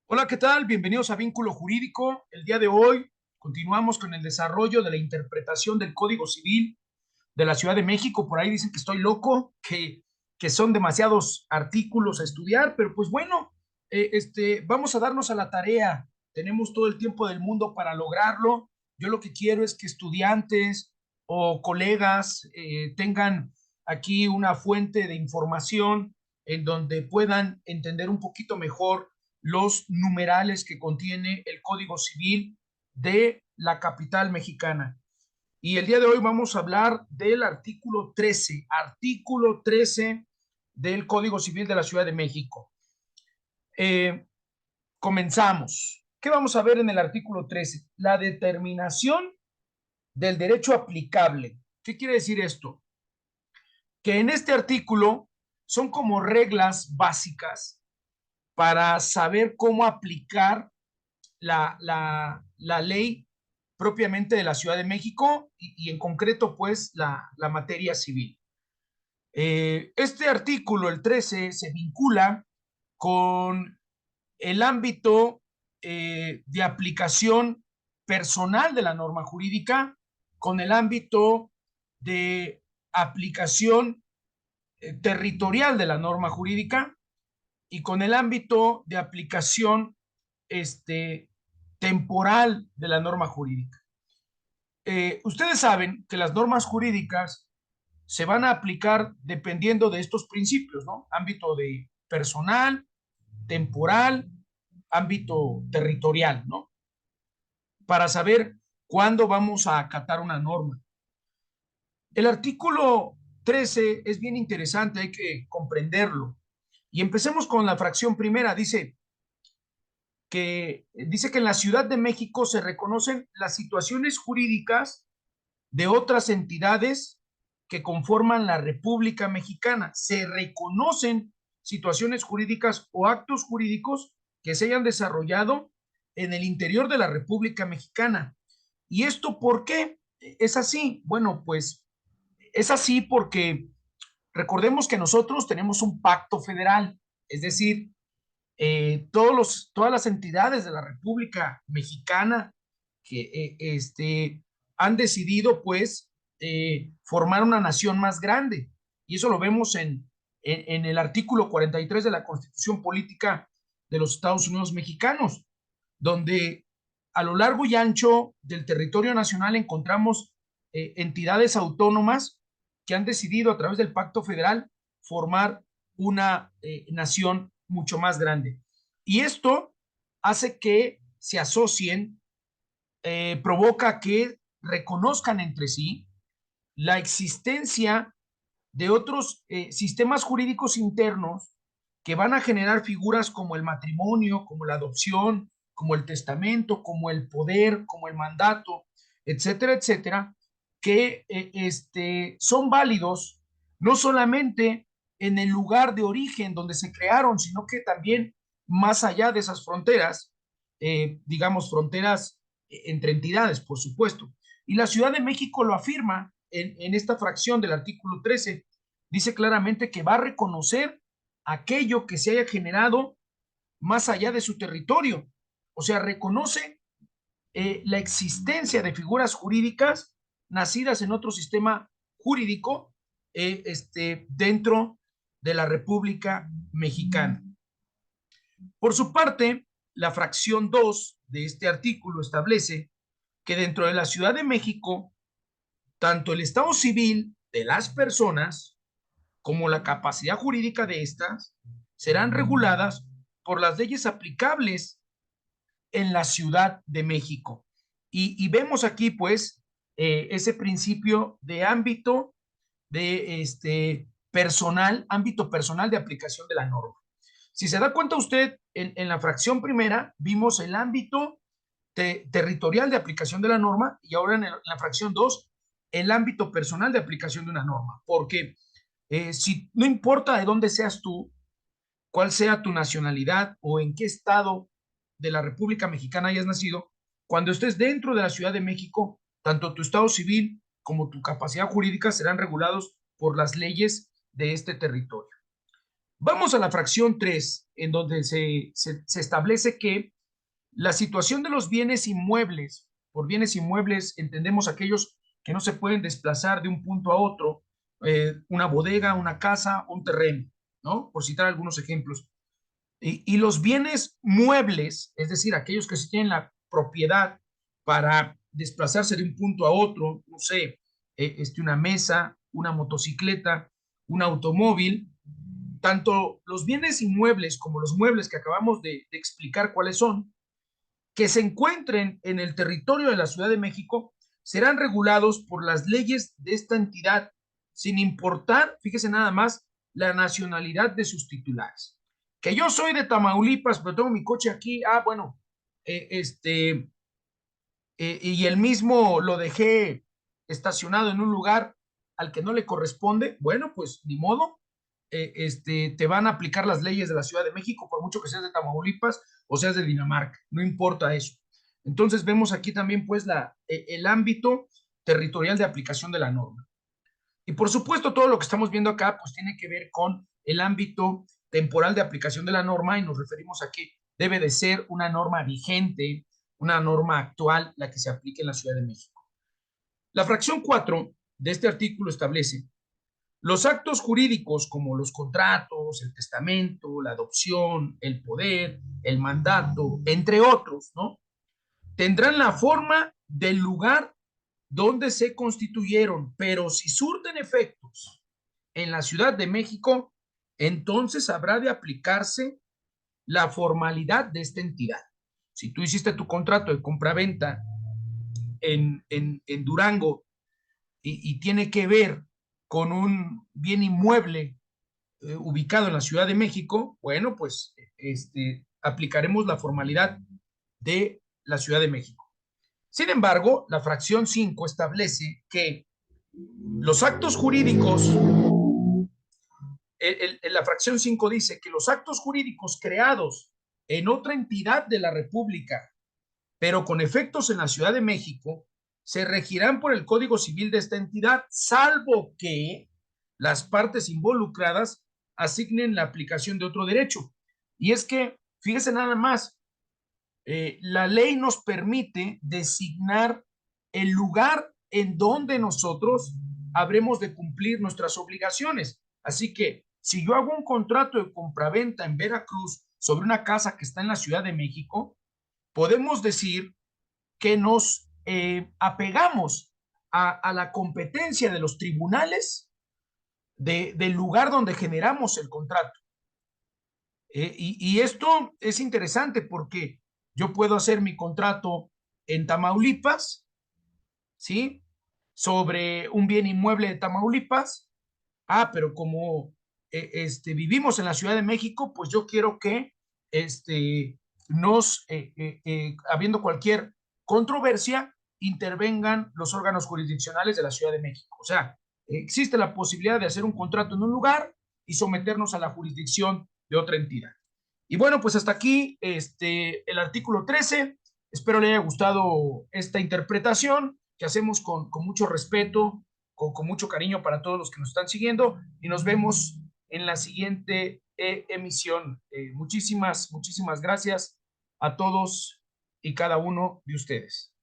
Hola, ¿qué tal? Bienvenidos a Vínculo Jurídico. El día de hoy continuamos con el desarrollo de la interpretación del Código Civil de la Ciudad de México. Por ahí dicen que estoy loco, que son demasiados artículos a estudiar, pero pues bueno, vamos a darnos a la tarea. Tenemos todo el tiempo del mundo para lograrlo. Yo lo que quiero es que estudiantes o colegas tengan aquí una fuente de información en donde puedan entender un poquito mejor los numerales que contiene el Código Civil de la capital mexicana. Y el día de hoy vamos a hablar del artículo 13 del Código Civil de la Ciudad de México. Eh, Comenzamos. ¿Qué vamos a ver en el artículo 13? La determinación del derecho aplicable. ¿Qué quiere decir esto? Que en este artículo son como reglas básicas para saber cómo aplicar la ley propiamente de la Ciudad de México y en concreto, pues, la materia civil. Este artículo, el 13, se vincula con el ámbito de aplicación personal de la norma jurídica, con el ámbito de aplicación territorial de la norma jurídica y con el ámbito de aplicación este, temporal de la norma jurídica. Ustedes saben que las normas jurídicas se van a aplicar dependiendo de estos principios, ¿no? Ámbito de personal, temporal, ámbito territorial, ¿no? Para saber cuándo vamos a acatar una norma. El artículo 13 es bien interesante, hay que comprenderlo. Y empecemos con la fracción primera. Dice que en la Ciudad de México se reconocen las situaciones jurídicas de otras entidades que conforman la República Mexicana. Se reconocen situaciones jurídicas o actos jurídicos que se hayan desarrollado en el interior de la República Mexicana. ¿Y esto por qué es así? Bueno, pues es así porque recordemos que nosotros tenemos un pacto federal, es decir, todas las entidades de la República Mexicana que han decidido, pues, formar una nación más grande. Y eso lo vemos en el artículo 43 de la Constitución Política de los Estados Unidos Mexicanos, donde a lo largo y ancho del territorio nacional encontramos entidades autónomas que han decidido a través del Pacto Federal formar una nación mucho más grande. Y esto hace que se asocien, provoca que reconozcan entre sí la existencia de otros sistemas jurídicos internos que van a generar figuras como el matrimonio, como la adopción, como el testamento, como el poder, como el mandato, etcétera, etcétera, que son válidos no solamente en el lugar de origen donde se crearon, sino que también más allá de esas fronteras, digamos, fronteras entre entidades, por supuesto. Y la Ciudad de México lo afirma en esta fracción del artículo 13, dice claramente que va a reconocer aquello que se haya generado más allá de su territorio. O sea, reconoce la existencia de figuras jurídicas nacidas en otro sistema jurídico dentro de la República Mexicana. Por su parte, la fracción 2 de este artículo establece que dentro de la Ciudad de México, tanto el estado civil de las personas como la capacidad jurídica de estas serán reguladas por las leyes aplicables en la Ciudad de México. Y vemos aquí, pues, ese principio de ámbito de ámbito personal de aplicación de la norma. Si se da cuenta usted, en la fracción primera vimos el ámbito territorial de aplicación de la norma y ahora en la fracción 2 el ámbito personal de aplicación de una norma. Porque si no importa de dónde seas tú, cuál sea tu nacionalidad o en qué estado de la República Mexicana hayas nacido, cuando estés dentro de la Ciudad de México, tanto tu estado civil como tu capacidad jurídica serán regulados por las leyes de este territorio. Vamos a la fracción 3, en donde se establece que la situación de los bienes inmuebles, por bienes inmuebles entendemos aquellos que no se pueden desplazar de un punto a otro, una bodega, una casa, un terreno, ¿no? Por citar algunos ejemplos. Y los bienes muebles, es decir, aquellos que se tienen la propiedad para desplazarse de un punto a otro, no sé, una mesa, una motocicleta, un automóvil, tanto los bienes inmuebles como los muebles que acabamos de explicar cuáles son, que se encuentren en el territorio de la Ciudad de México, serán regulados por las leyes de esta entidad, sin importar, fíjese nada más, la nacionalidad de sus titulares. Que yo soy de Tamaulipas, pero tengo mi coche aquí, bueno, eh, este, y el mismo lo dejé estacionado en un lugar al que no le corresponde, bueno, pues ni modo, te van a aplicar las leyes de la Ciudad de México, por mucho que seas de Tamaulipas o seas de Dinamarca, no importa eso. Entonces vemos aquí también pues el ámbito territorial de aplicación de la norma. Y por supuesto todo lo que estamos viendo acá pues tiene que ver con el ámbito temporal de aplicación de la norma y nos referimos a que debe de ser una norma vigente, una norma actual la que se aplique en la Ciudad de México. La fracción 4 de este artículo establece los actos jurídicos como los contratos, el testamento, la adopción, el poder, el mandato, entre otros, ¿no? Tendrán la forma del lugar donde se constituyeron, pero si surten efectos en la Ciudad de México, entonces habrá de aplicarse la formalidad de esta entidad. Si tú hiciste tu contrato de compraventa en Durango y tiene que ver con un bien inmueble ubicado en la Ciudad de México, bueno, pues aplicaremos la formalidad de la Ciudad de México. Sin embargo, la fracción 5 establece que los actos jurídicos, la fracción 5 dice que los actos jurídicos creados en otra entidad de la República, pero con efectos en la Ciudad de México, se regirán por el Código Civil de esta entidad, salvo que las partes involucradas asignen la aplicación de otro derecho. Y es que, fíjese nada más, la ley nos permite designar el lugar en donde nosotros habremos de cumplir nuestras obligaciones. Así que si yo hago un contrato de compraventa en Veracruz sobre una casa que está en la Ciudad de México, podemos decir que nos apegamos a la competencia de los tribunales del lugar donde generamos el contrato. Y esto es interesante porque yo puedo hacer mi contrato en Tamaulipas, ¿sí? Sobre un bien inmueble de Tamaulipas. Pero como vivimos en la Ciudad de México, pues yo quiero que habiendo cualquier controversia, intervengan los órganos jurisdiccionales de la Ciudad de México. O sea, existe la posibilidad de hacer un contrato en un lugar y someternos a la jurisdicción de otra entidad. Y bueno, pues hasta aquí el artículo 13. Espero le haya gustado esta interpretación que hacemos con mucho respeto, con mucho cariño para todos los que nos están siguiendo y nos vemos en la siguiente emisión. Muchísimas gracias a todos y cada uno de ustedes.